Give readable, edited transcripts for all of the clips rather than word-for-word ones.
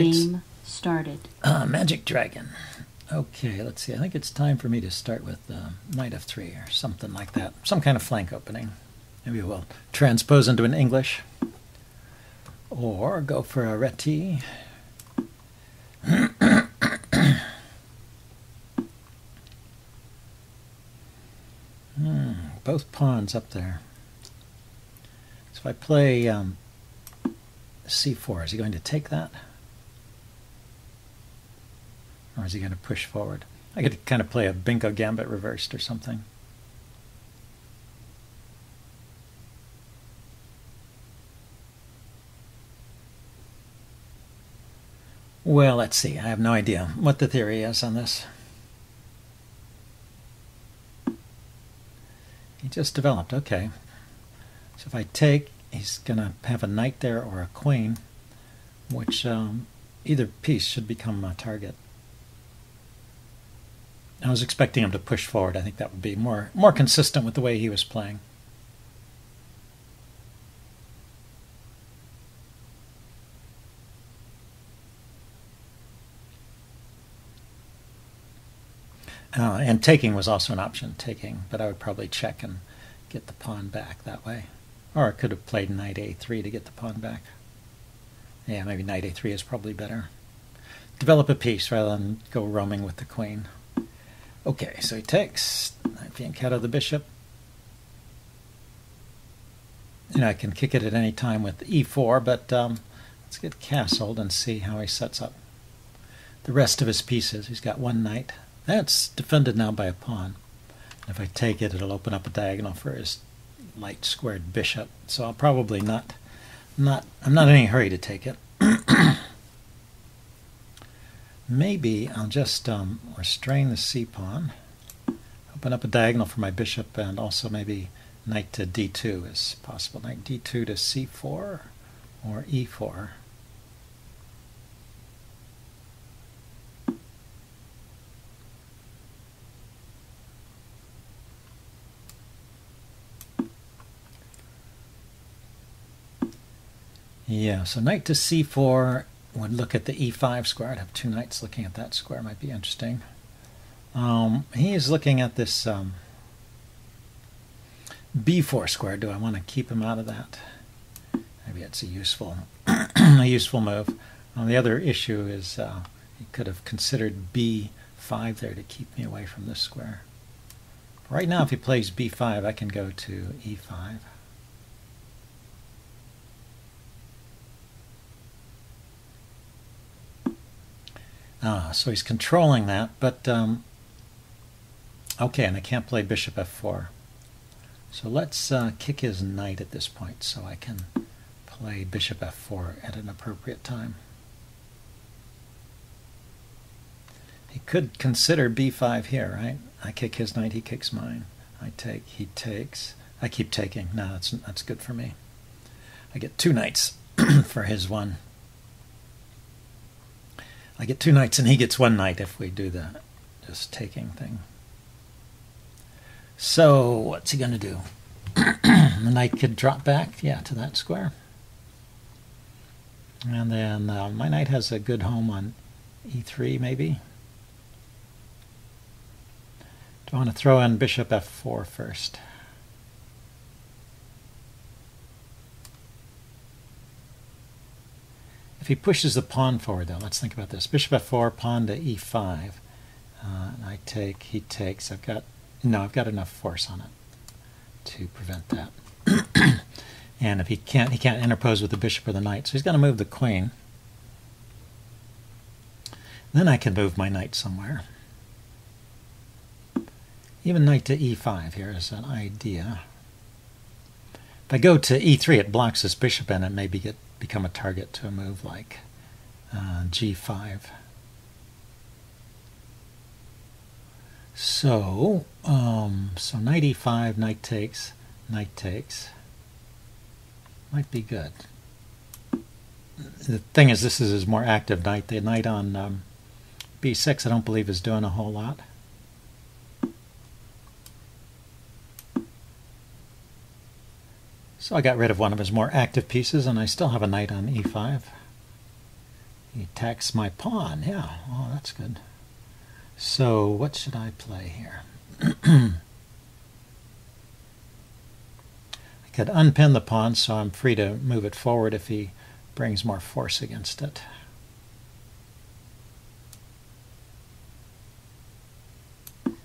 Game started. Magic Dragon. Okay, let's see. I think it's time for me to start with Knight f3 or something like that. Some kind of flank opening. Maybe we'll transpose into an English. Or go for a Reti. Both pawns up there. So if I play c4, is he going to take that? Or is he going to push forward? I could kind of play a Bingo Gambit reversed or something. Well, let's see. I have no idea what the theory is on this. He just developed. Okay. So if I take, he's going to have a knight there or a queen, which either piece should become a target. I was expecting him to push forward. I think that would be more consistent with the way he was playing. And taking was also an option, taking, but I would probably check and get the pawn back that way. Or I could have played knight a3 to get the pawn back. Yeah, maybe knight a3 is probably better. Develop a piece rather than go roaming with the queen. Okay, so he takes. Knight fianchetto the bishop. And I can kick it at any time with e4, but let's get castled and see how he sets up the rest of his pieces. He's got one knight. That's defended now by a pawn. If I take it, it'll open up a diagonal for his light squared bishop. So I'll probably I'm not in any hurry to take it. Maybe I'll just restrain the c-pawn, open up a diagonal for my bishop, and also maybe knight to d2 is possible. Knight d2 to c4 or e4. Yeah, so knight to c4 would look at the e5 square. I'd have two knights looking at that square. Might be interesting. He is looking at this b4 square. Do I want to keep him out of that? Maybe it's a useful move. The other issue is he could have considered b5 there to keep me away from this square. Right now, if he plays b5, I can go to e5. So he's controlling that, but okay, and I can't play bishop f4. So let's kick his knight at this point so I can play bishop f4 at an appropriate time. He could consider b5 here, right? I kick his knight, he kicks mine. I take, he takes. I keep taking. No, that's good for me. I get two knights for his one. I get two knights and he gets one knight if we do the just taking thing. So what's he going to do? The knight could drop back, yeah, to that square. And then my knight has a good home on e3 maybe. Do I want to throw in bishop f4 first? If he pushes the pawn forward, though, let's think about this. Bishop f4, pawn to e5. I take, he takes. I've got enough force on it to prevent that. And if he can't interpose with the bishop or the knight, so he's going to move the queen. Then I can move my knight somewhere. Even knight to e5 here is an idea. If I go to e3, it blocks this bishop and it maybe become a target to a move like g5. So knight e5, knight takes, might be good. The thing is, this is his more active knight. The knight on b6 I don't believe is doing a whole lot. So I got rid of one of his more active pieces, and I still have a knight on e5. He attacks my pawn. Yeah, oh, that's good. So what should I play here? I could unpin the pawn so I'm free to move it forward if he brings more force against it.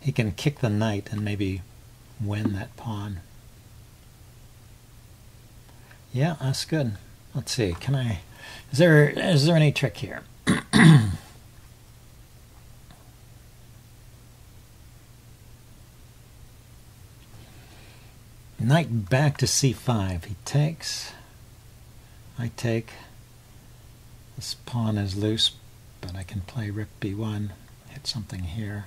He can kick the knight and maybe win that pawn. Yeah, that's good. Let's see, can I... Is there any trick here? Knight back to c5. He takes. I take. This pawn is loose, but I can play rook b1, hit something here.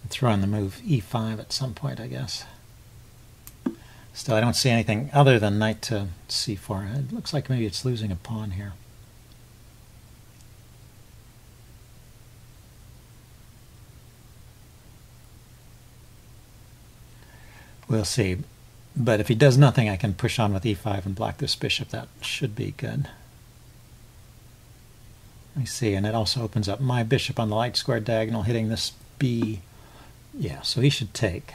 Throw in the move e5 at some point, I guess. Still, I don't see anything other than knight to c4. It looks like maybe it's losing a pawn here. We'll see. But if he does nothing, I can push on with e5 and block this bishop. That should be good. Let me see, and it also opens up my bishop on the light square diagonal, hitting this b. Yeah, so he should take.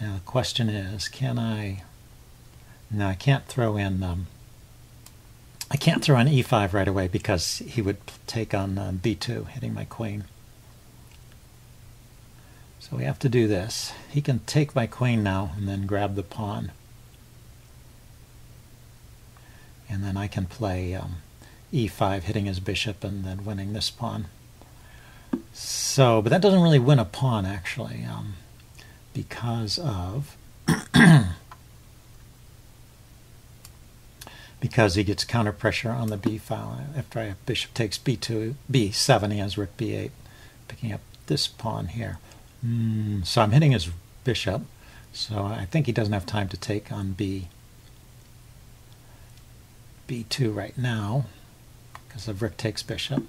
Now the question is, can I... No, I can't throw in... I can't throw in e5 right away because he would take on b2, hitting my queen. So we have to do this. He can take my queen now and then grab the pawn. And then I can play e5, hitting his bishop and then winning this pawn. So, but that doesn't really win a pawn, actually, because of... because he gets counter pressure on the b file. After bishop takes b2, b7, he has rook b8, picking up this pawn here. So I'm hitting his bishop, so I think he doesn't have time to take on b2 right now, because the rook takes bishop.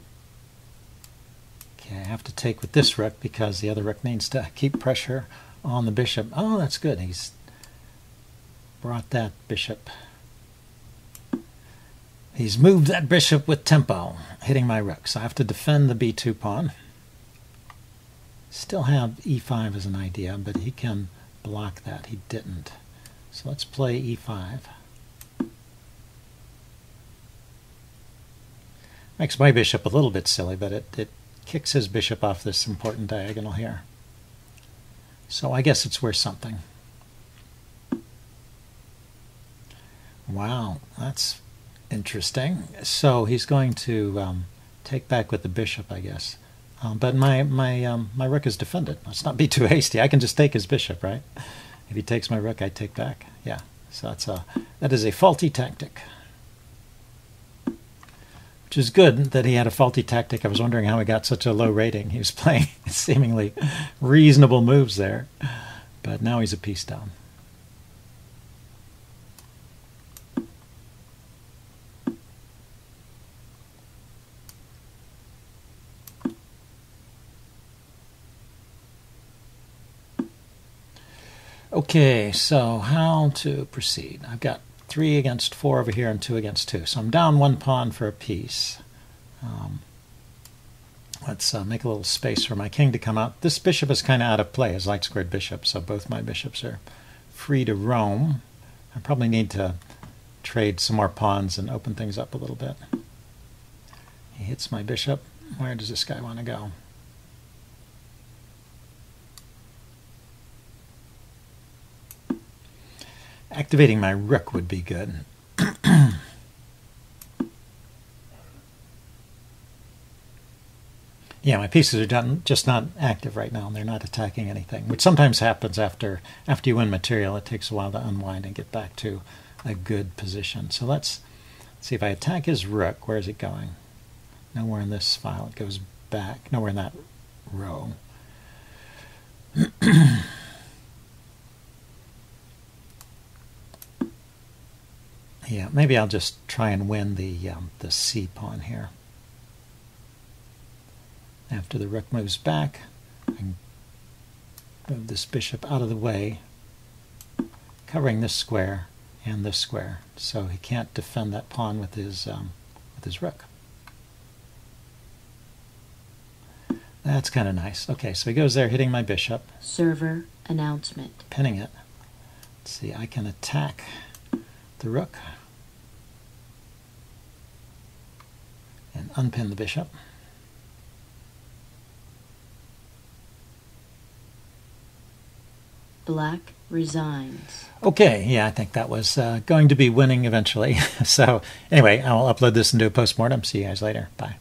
Okay, I have to take with this rook because the other rook needs to keep pressure on the bishop. Oh, that's good. He's brought that bishop. He's moved that bishop with tempo, hitting my rook. So I have to defend the b2 pawn. Still have e5 as an idea, but he can block that. He didn't. So let's play e5. Makes my bishop a little bit silly, but it kicks his bishop off this important diagonal here. So I guess it's worth something. Wow, that's interesting. So he's going to take back with the bishop, I guess. But my rook is defended. Let's not be too hasty. I can just take his bishop, right? If he takes my rook, I take back. Yeah, so that is a faulty tactic. Which is good that he had a faulty tactic. I was wondering how he got such a low rating. He was playing seemingly reasonable moves there, but now he's a piece down. Okay, so how to proceed? I've got 3 against 4 over here and 2 against 2. So I'm down 1 pawn for a piece. Let's make a little space for my king to come out. This bishop is kind of out of play as light squared bishop, so both my bishops are free to roam. I probably need to trade some more pawns and open things up a little bit. He hits my bishop. Where does this guy want to go? Activating my rook would be good. Yeah, my pieces are just not active right now, and they're not attacking anything, which sometimes happens after you win material. It takes a while to unwind and get back to a good position. So let's see if I attack his rook. Where is it going? Nowhere in this file. It goes back. Nowhere in that row. Yeah, maybe I'll just try and win the c pawn here. After the rook moves back, move this bishop out of the way, covering this square and this square, so he can't defend that pawn with his rook. That's kind of nice. Okay, so he goes there, hitting my bishop. Server announcement. Pinning it. Let's see, I can attack the rook and unpin the bishop. Black resigns. Okay, yeah, I think that was going to be winning eventually. So anyway, I'll upload this and do a postmortem. See you guys later. Bye.